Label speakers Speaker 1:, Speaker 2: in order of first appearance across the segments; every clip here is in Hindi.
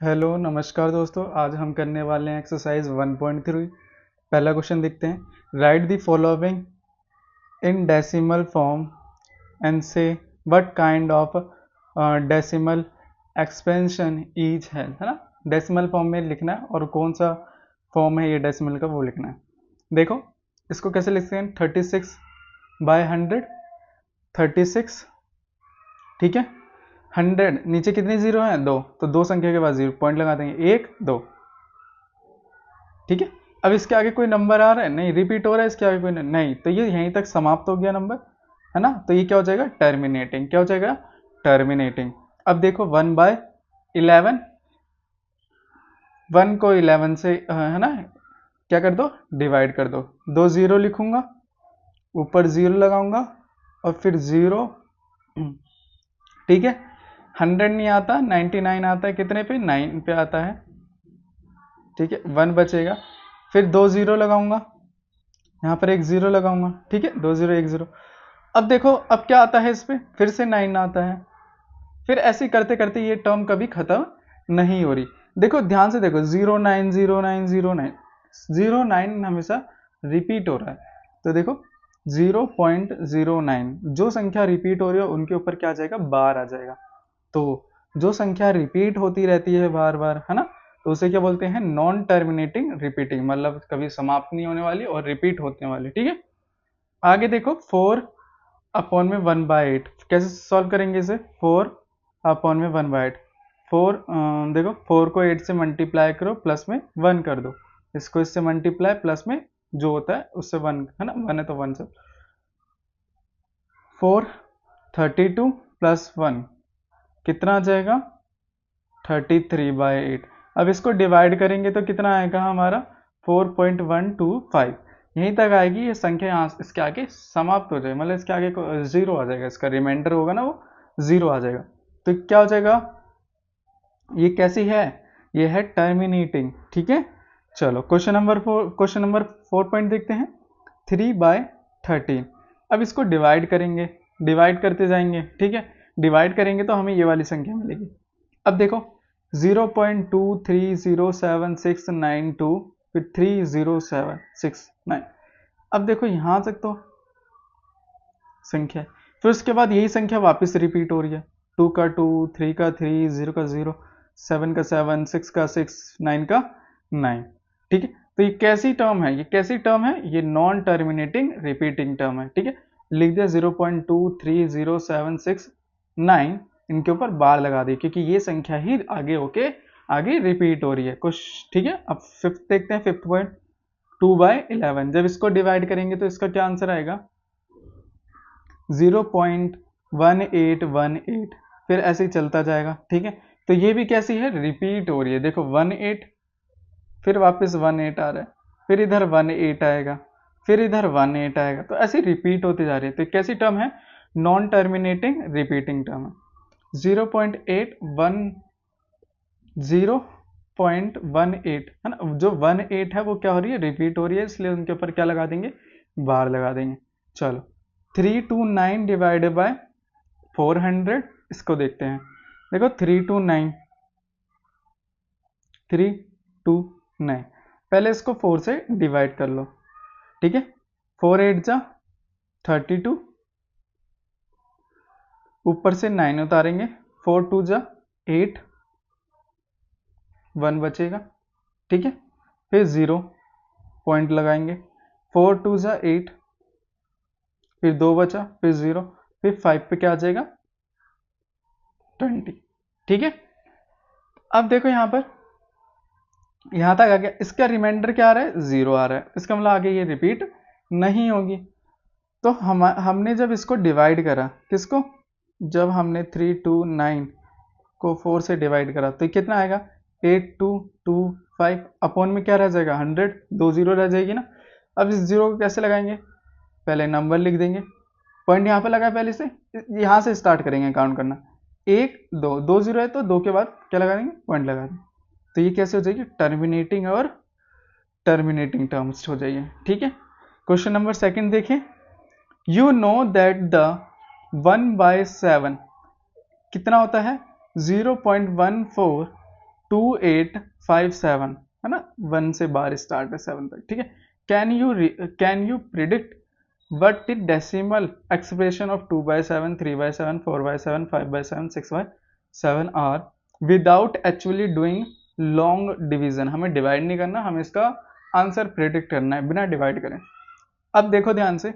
Speaker 1: हेलो नमस्कार दोस्तों, आज हम करने वाले हैं एक्सरसाइज 1.3। पहला क्वेश्चन देखते हैं। Write the following in decimal form and say what kind of decimal expansion each है ना। डेसिमल फॉर्म में लिखना है और कौन सा फॉर्म है ये डेसिमल का वो लिखना है। देखो इसको कैसे लिखते हैं, 36/100, 36, ठीक है। 100 नीचे कितनी जीरो है, 2, तो दो संख्या के बाद जीरो पॉइंट लगा देंगे, 1 2, ठीक है। अब इसके आगे कोई नंबर आ रहा है नहीं, रिपीट हो रहा है इसके आगे कोई नहीं, तो ये यहीं तक समाप्त हो गया नंबर, है ना। तो ये क्या हो जाएगा, टर्मिनेटिंग। क्या हो जाएगा, टर्मिनेटिंग। अब देखो 1/11, 1 को 11 से है ना क्या कर दो, डिवाइड कर दो। 2 जीरो लिखूंगा, ऊपर जीरो लगाऊंगा और फिर जीरो, ठीक है। 100 नहीं आता, 99 आता है, कितने पे, 9 पे आता है, ठीक है। 1 बचेगा, फिर 2 जीरो लगाऊंगा, यहाँ पर एक जीरो लगाऊंगा, ठीक है। 2 0 1 0। अब देखो अब क्या आता है इस पे, फिर से 9 आता है, फिर ऐसे करते करते ये टर्म कभी खत्म नहीं हो रही। देखो ध्यान से देखो, 0 9 0 9 0 9 0 9 हमेशा रिपीट हो रहा है। तो देखो 0.09 जो संख्या रिपीट हो रही है उनके ऊपर क्या आ जाएगा, बार आ जाएगा। तो जो संख्या रिपीट होती रहती है बार बार, है ना, तो उसे क्या बोलते हैं, नॉन टर्मिनेटिंग रिपीटिंग, मतलब कभी समाप्त नहीं होने वाली और रिपीट होने वाली, ठीक है। आगे देखो 4/1/8 कैसे सॉल्व करेंगे इसे, 4/1/8, 4 देखो 4 को 8 से मल्टीप्लाई करो, प्लस में 1 कर दो, इसको इससे मल्टीप्लाई, प्लस में जो होता है उससे 1, है ना, 1 है तो 1 से 4 32 प्लस 1 कितना आ जाएगा, 33/8। अब इसको डिवाइड करेंगे तो कितना आएगा हमारा, 4.125। यहीं तक आएगी ये संख्या, यहाँ इसके आगे समाप्त हो जाएगी, मतलब इसके आगे जीरो आ जाएगा, इसका रिमाइंडर होगा ना वो जीरो आ जाएगा। तो क्या हो जाएगा, ये कैसी है, ये है टर्मिनेटिंग, ठीक है। चलो क्वेश्चन नंबर 4 पॉइंट देखते हैं। 3/13। अब इसको डिवाइड करेंगे, डिवाइड करते जाएंगे, ठीक है। डिवाइड करेंगे तो हमें ये वाली संख्या मिलेगी। अब देखो 0.230769 फिर 30769। अब देखो यहां तक तो संख्या है, फिर उसके बाद यही संख्या वापस रिपीट हो रही है, 2 का 2, 3 का 3, 0 का 0, 7 का 7, 6 का 6, 9 का 9, ठीक है। तो ये कैसी टर्म है, ये कैसी टर्म है, ये नॉन टर्मिनेटिंग रिपीटिंग टर्म है, ठीक है। लिख दिया 0.230769, इनके ऊपर बार लगा दी क्योंकि ये संख्या ही आगे होके आगे रिपीट हो रही है कुछ, ठीक है। अब फिफ्थ देखते हैं, 5th पॉइंट, 2/11। जब इसको डिवाइड करेंगे तो इसका क्या आंसर आएगा, 0.1818, फिर ऐसे ही चलता जाएगा, ठीक है। तो ये भी कैसी है, रिपीट हो रही है। देखो 18, फिर वापस 18 आ रहा है, फिर इधर 18 आएगा, फिर इधर 18 आएगा, तो ऐसे रिपीट होती जा रही है। तो कैसी टर्म है, नॉन टर्मिनेटिंग रिपीटिंग टर्म है। 0.18 है ना, जो 18 है वो क्या हो रही है, रिपीट हो रही है, इसलिए उनके ऊपर क्या लगा देंगे, बार लगा देंगे। चलो 329 डिवाइडेड बाय 400, इसको देखते हैं। देखो 329 पहले इसको 4 से डिवाइड कर लो, ठीक है। 4 8 जा 32, ऊपर से 9 उतारेंगे, 4 2 जा 8, 1 बचेगा, ठीक है। फिर 0 पॉइंट लगाएंगे, 4 2 जा 8, फिर 2 बचा, फिर 0, फिर 5 पे क्या आ जाएगा, 20, ठीक है। अब देखो यहाँ पर, यहाँ तक आ गया, इसका रिमाइंडर क्या आ रहा है, 0 आ रहा है, इसका मतलब आगे ये रिपीट नहीं होगी। तो हमने जब इसको डिवाइड करा, किसको, जब हमने 329 को 4 से डिवाइड करा तो कितना आएगा, 8225, अपॉन में क्या रह जाएगा, 100, 2 जीरो रह जाएगी ना। अब इस जीरो को कैसे लगाएंगे, पहले नंबर लिख देंगे, पॉइंट यहाँ पे लगा पहले से, यहाँ से स्टार्ट करेंगे काउंट करना, 1 2, 2 जीरो है तो 2 के बाद क्या लगा देंगे, पॉइंट लगा देंगे। तो ये कैसे हो जाएगी, टर्मिनेटिंग और टर्मिनेटिंग टर्म्स हो जाइए, ठीक है। क्वेश्चन नंबर 2 देखें। यू नो दैट द 1/7 कितना होता है, 0.14 2857 है ना, 1 से बार स्टार्ट है 7 तक, ठीक है। Can you predict what the decimal expression of 2/7, 3/7, 4/7, 5/7, 6/7 are without actually doing long division? हमें डिवाइड नहीं करना, हमें इसका आंसर प्रेडिक्ट करना है बिना डिवाइड करें। अब देखो ध्यान से,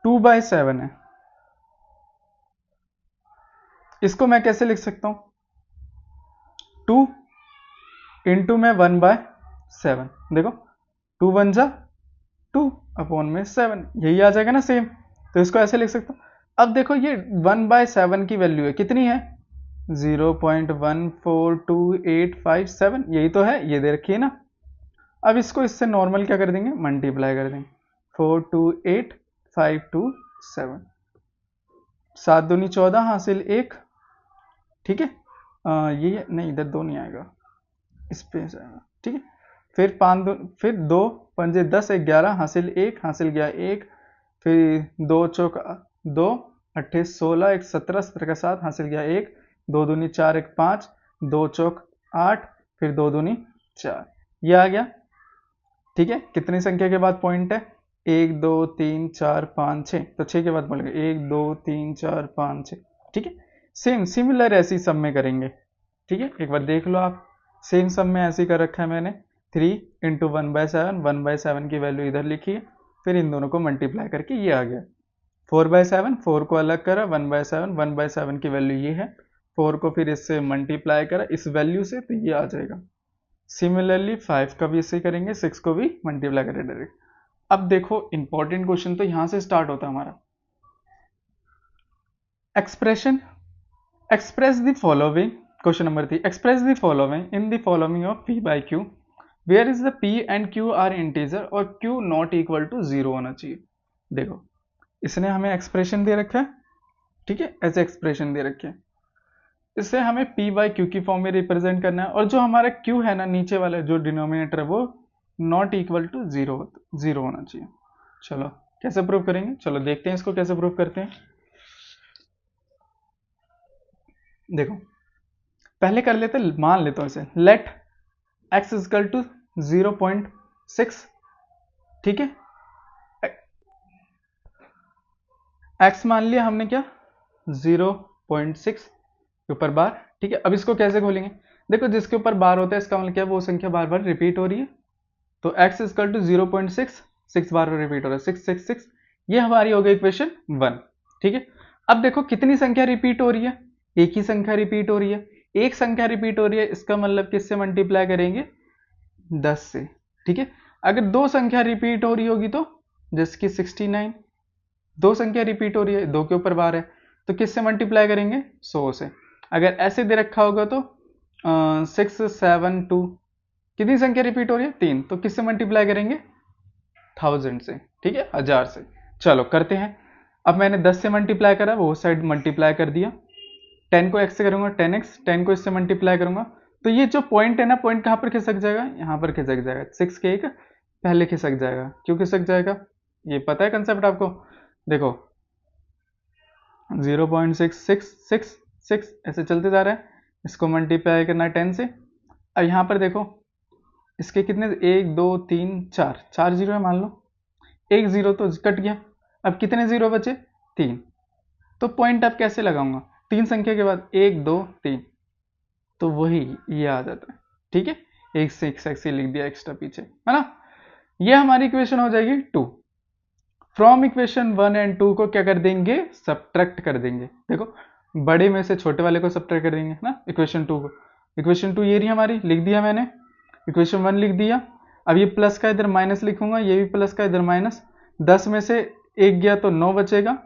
Speaker 1: 2/7 है, इसको मैं कैसे लिख सकता हूं? 2 इंटू में 1/7, देखो 2 1 जा 2 अपॉन में 7, यही आ जाएगा ना सेम, तो इसको ऐसे लिख सकता हूं। अब देखो ये 1/7 की वैल्यू है, कितनी है? 0.142857, यही तो है, ये दे रखी है ना। अब इसको इससे नॉर्मल क्या कर देंगे? मल्टीप्लाई कर देंगे, 428527, 7 दूनी 14 हासिल 1, ठीक है। ये नहीं, इधर 2 नहीं आएगा, इस पे जाएगा, ठीक है। फिर 5 2 पंजे 10 11 हासिल 1 हासिल गया 1, फिर 2 चौक 2 8 16 1 17 17 का 7 हासिल गया 1, 2 दूनी 4 1 5, 2 चौक 8, फिर 2 दूनी 4, ये आ गया, ठीक है। कितनी संख्या के बाद पॉइंट है? 1 2 3 4 5 6, तो 6 के बाद बोलेंगे 1 2 3 4 5 6, ठीक है। सेम सिमिलर ऐसी सब में करेंगे, ठीक है। एक बार देख लो आप, सेम सब में ऐसे कर रखा है मैंने, 3 इंटू 1/7, 1/7 की वैल्यू इधर लिखी है, फिर इन दोनों को मल्टीप्लाई करके ये आ गया। 4/7, 4 को अलग करा, 1/7, 1/7 की वैल्यू ये है, 4 को फिर इससे मल्टीप्लाई करा इस वैल्यू से, तो ये आ जाएगा। सिमिलरली 5 का भी इससे करेंगे, 6 को भी मल्टीप्लाई करें डायरेक्ट। अब देखो इंपॉर्टेंट क्वेश्चन तो यहां से स्टार्ट होता है हमारा। Expression express the following, question number 3, express the following in the following of p by q, where is the p and q are integer और q नॉट इक्वल टू 0 होना चाहिए। देखो इसने हमें एक्सप्रेशन दे रखा है, ठीक है, ऐसे एक्सप्रेशन दे रखे हैं, इससे हमें p बाई क्यू की फॉर्म में रिप्रेजेंट करना है, और जो हमारा q है ना नीचे वाला जो डिनोमिनेटर है वो नॉट इक्वल टू 0 होना चाहिए। चलो कैसे प्रूव करेंगे, चलो देखते हैं इसको कैसे प्रूव करते हैं। देखो पहले कर लेते, मान लेते हैं इसे, लेट x इक्वल टू 0.6, ठीक है। x मान लिया हमने क्या, 0.6 के ऊपर बार, ठीक है। अब इसको कैसे खोलेंगे? देखो जिसके ऊपर बार होता है इसका मतलब क्या, वो संख्या बार बार रिपीट हो रही है, तो x इक्वल टू 0.6, 6 बार रिपीट हो रहा है, 6 6 6, ये हमारी हो गई इक्वेशन 1, ठीक है। अब देखो कितनी संख्या रिपीट हो रही है, एक ही संख्या रिपीट हो रही है, एक संख्या रिपीट हो रही है, इसका मतलब किससे मल्टीप्लाई करेंगे? 10 से, ठीक है। अगर दो संख्या रिपीट हो रही होगी तो जैसे कि 69, दो संख्या रिपीट हो रही है, 2 के ऊपर बार है, तो किससे मल्टीप्लाई करेंगे? 100 से। अगर ऐसे दे रखा होगा तो 6 7 2, कितनी संख्या रिपीट हो रही है? 3, तो किससे मल्टीप्लाई करेंगे? 1000 से, ठीक है, 1000 से। चलो करते हैं। अब मैंने 10 से मल्टीप्लाई करा, वो साइड मल्टीप्लाई कर दिया, 10 को x से करूंगा 10x, 10 को इससे मल्टीप्लाई करूंगा, तो ये जो पॉइंट है ना, पॉइंट कहां पर खिसक जाएगा? यहां पर खिसक जाएगा, 6 के एक पहले खिसक जाएगा। क्यों खिसक जाएगा, ये पता है कंसेप्ट आपको? देखो 0.666 ऐसे चलते जा रहा है, इसको मल्टीप्लाई करना है 10 से। अब यहां पर देखो इसके कितने, 1 2 3 4, 4 जीरो है मान लो, एक जीरो तो कट गया, अब कितने जीरो बचे? 3, तो पॉइंट अब कैसे लगाऊंगा? 3 संख्या के बाद 1 2 3, तो वही ये आ जाता है, ठीक है। एक से एक लिख दिया एक्स्ट्रा पीछे, है ना। ये हमारी इक्वेशन हो जाएगी 2। फ्रॉम इक्वेशन 1 एंड 2 को क्या कर देंगे? सब्ट्रैक्ट कर देंगे। देखो बड़े में से छोटे वाले को सब्ट्रैक्ट कर देंगे ना, इक्वेशन 2 को। इक्वेशन 2 ये रही हमारी, लिख दिया मैंने, इक्वेशन 1 लिख दिया। अब ये प्लस का इधर माइनस लिखूंगा, ये भी प्लस का इधर माइनस, 10 में से 1 गया तो 9 बचेगा।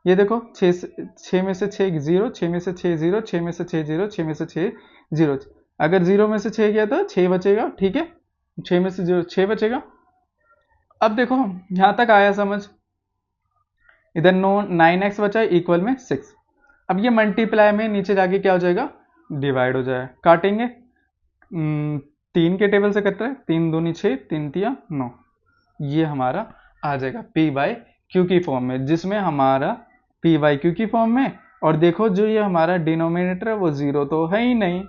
Speaker 1: ये देखो 6 में से 6 0, 6 में से 6 0, 6 में से 6 0, 6 में से 6 0, अगर 0 में से 6 गया तो 6 बचेगा, ठीक है, 6 में से 0 6 बचेगा। अब देखो यहां तक आया समझ, इधर 9x बचा इक्वल में 6। अब ये मल्टीप्लाई में नीचे जाके क्या हो जाएगा? डिवाइड हो जाएगा। काटेंगे 3 के टेबल से कट रहा है, 3 दूनी 6, 3 तिया 9, ये हमारा आ जाएगा p बाई क्यू की फॉर्म में, जिसमें हमारा p बाई क्यू की फॉर्म में और देखो जो ये हमारा डिनोमिनेटर है वो 0 तो है ही नहीं,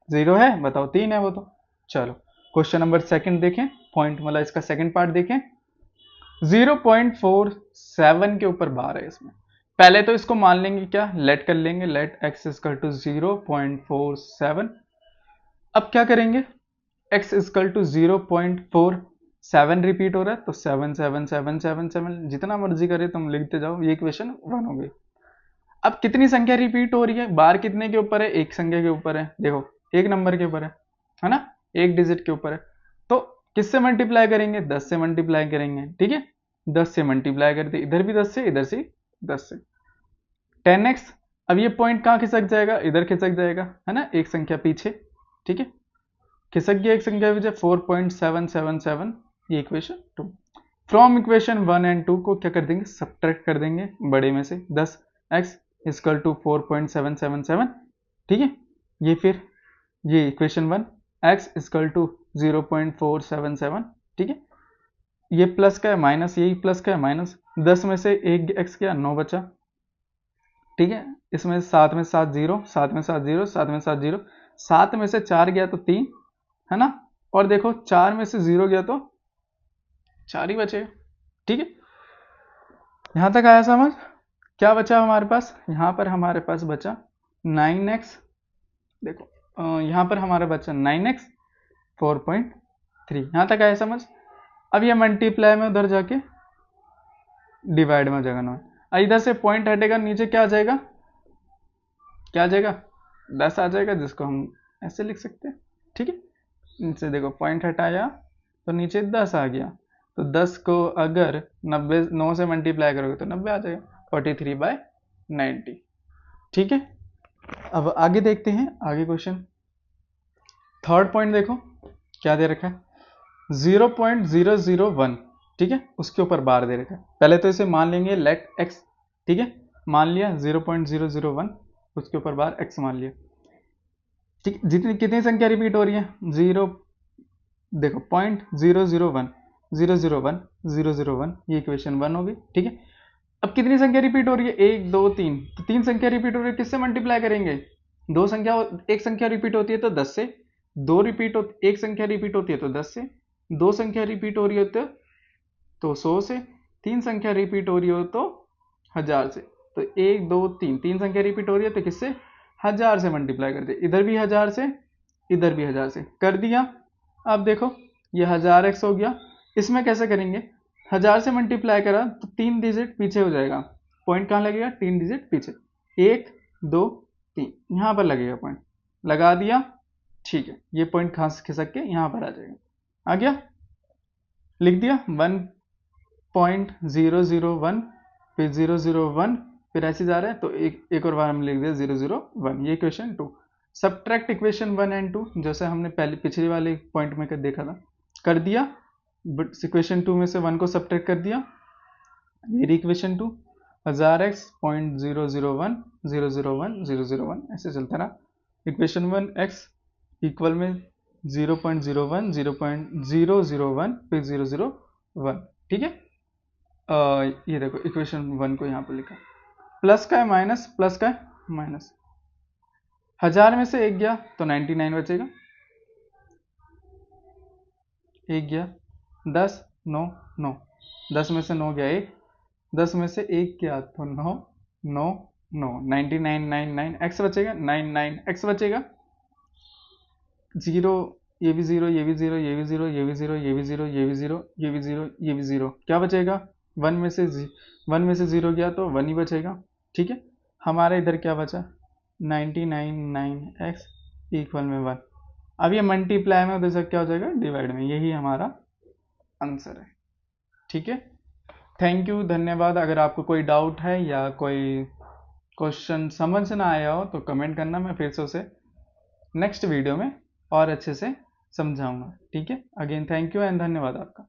Speaker 1: 0 है बताओ, 3 है वो तो। चलो क्वेश्चन नंबर सेकंड देखें, पॉइंट मतलब इसका सेकंड पार्ट देखें। 0.47 के ऊपर बार है इसमें। पहले तो इसको मान लेंगे क्या, लेट कर लेंगे, लेट x इक्वल टू 0.47। अब क्या करेंगे, x इक्वल टू 0.47 रिपीट हो रहा है तो 7 7 7 7 7 जितना मर्जी करे तुम लिखते जाओ, ये इक्वेशन 1 हो गई। अब कितनी संख्या रिपीट हो रही है, बार कितने के ऊपर है, एक संख्या के ऊपर है, देखो एक नंबर के ऊपर है ना, एक डिजिट के ऊपर है। तो किससे मल्टीप्लाई करेंगे, 10 से मल्टीप्लाई करेंगे, ठीक है। 10 से मल्टीप्लाई करते, इधर भी 10 से, इधर से 10 से 10x। अब ये पॉइंट कहाँ खिसक जाएगा, इधर खिसक जाएगा, है ना, एक संख्या पीछे, ठीक है, खिसक गया एक संख्या पीछे 4.777, ये इक्वेशन 2। फ्रॉम इक्वेशन 1 एंड 2 को क्या कर देंगे, सब्ट्रैक्ट कर देंगे बड़े में से, 10x इक्वल टू 4.777, ठीक है। ये फिर ये इक्वेशन 1, x इक्वल टू 0.477, ठीक है। ये प्लस का है माइनस, यही प्लस का है माइनस, 10 में से एक x गया 9 बचा, ठीक है। इसमें 7 में 7 0, 7 में 7 0, 7 में 7 0, 7 में से 4 गया तो 3, है ना। और देखो 4 में से 0 गया तो 4 ही बचेगा, ठीक है। यहां तक आया समझ। क्या बचा हमारे पास, यहां पर हमारे पास बचा 9x, देखो यहां पर हमारा बचा 9x 4.3, यहां तक आया समझ। अब ये मल्टीप्लाई में उधर जाके डिवाइड में जगह है, इधर से पॉइंट हटेगा, नीचे क्या आ जाएगा, क्या आ जाएगा, 10 आ जाएगा, जिसको हम ऐसे लिख सकते हैं, ठीक है। नीचे देखो पॉइंट हटाया तो नीचे 10 आ गया, तो 10 को अगर 9 से मल्टीप्लाई करोगे तो 90 आ जाएगा, 43/90, ठीक है। अब आगे देखते हैं, आगे क्वेश्चन थर्ड पॉइंट देखो क्या दे रखा है, 0.001, ठीक है, उसके ऊपर बार दे रखा है। पहले तो इसे मान लेंगे लेट x, ठीक है, मान लिया 0.001, उसके ऊपर बार x मान लिया, ठीक। जितनी कितनी संख्या रिपीट हो रही है, 0, देखो 0.001 001 001, ये इक्वेशन 1 हो गई, ठीक है। अब कितनी संख्या रिपीट हो रही है, 1 2 3, तो 3 संख्या रिपीट हो रही है, किससे मल्टीप्लाई करेंगे, एक संख्या रिपीट होती है तो 10 से, एक संख्या रिपीट होती है तो 10 से, दो संख्या रिपीट हो रही हो तो 100 से, तीन संख्या रिपीट हो रही हो तो 1000 से। तो 1 2 3, तीन संख्या रिपीट हो रही है तो किससे, 1000 से मल्टीप्लाई कर दे, इधर भी 1000 से, इधर भी 1000 से कर दिया। अब देखो ये 1000x हो गया, इसमें कैसे करेंगे, 1000 से मल्टीप्लाई करा तो 3 डिजिट पीछे हो जाएगा, पॉइंट कहाँ लगेगा, 3 डिजिट पीछे, 1 2 3 यहाँ पर लगेगा पॉइंट, लगा दिया, ठीक है। ये पॉइंट खास खिसक के यहाँ पर आ जाएगा, आ गया, लिख दिया 1.001, फिर 001, फिर ऐसे जा रहा है तो एक और बार हम लिख दिया 001, ये इक्वेशन 2। सब्ट्रैक्ट इक्वेशन 1 एंड 2, जैसे हमने पहले पिछले वाले पॉइंट में कर देखा था, कर दिया, बट इक्वेशन 2 में से 1 को सब्ट्रैक्ट कर दिया, ये इक्वेशन 2, 1000x 0.001 001 001 ऐसे चलता रहा। इक्वेशन 1 x इक्वल में 0.01 0.001 फिर 001, ठीक है। ये देखो इक्वेशन 1 को यहाँ पर लिखा, प्लस का है माइनस, प्लस का है माइनस, 1000 में से एक गया तो 99 बचेगा, एक गया, 10 9 9, 10 में से 9 गया 1, 10 में से 1 गया तो 9 9 9, 99 99, x बचेगा 99, x बचेगा 0, ये भी 0, ये भी 0, ये भी 0, ये भी 0, ये भी 0, ये भी 0, ये भी 0, ये भी 0, क्या बचेगा, 1 में से 0 गया तो 1 ही बचेगा, ठीक है। हमारे इधर क्या बचा, 99 x इक्वल में 1। अब ये मल्टीप्लाई में उधर से क्या हो जाएगा, डिवाइड में, यही हमारा आंसर है, ठीक है। थैंक यू, धन्यवाद। अगर आपको कोई डाउट है या कोई क्वेश्चन समझ ना आया हो तो कमेंट करना, मैं फिर से उसे नेक्स्ट वीडियो में और अच्छे से समझाऊंगा, ठीक है। अगेन थैंक यू एंड धन्यवाद आपका।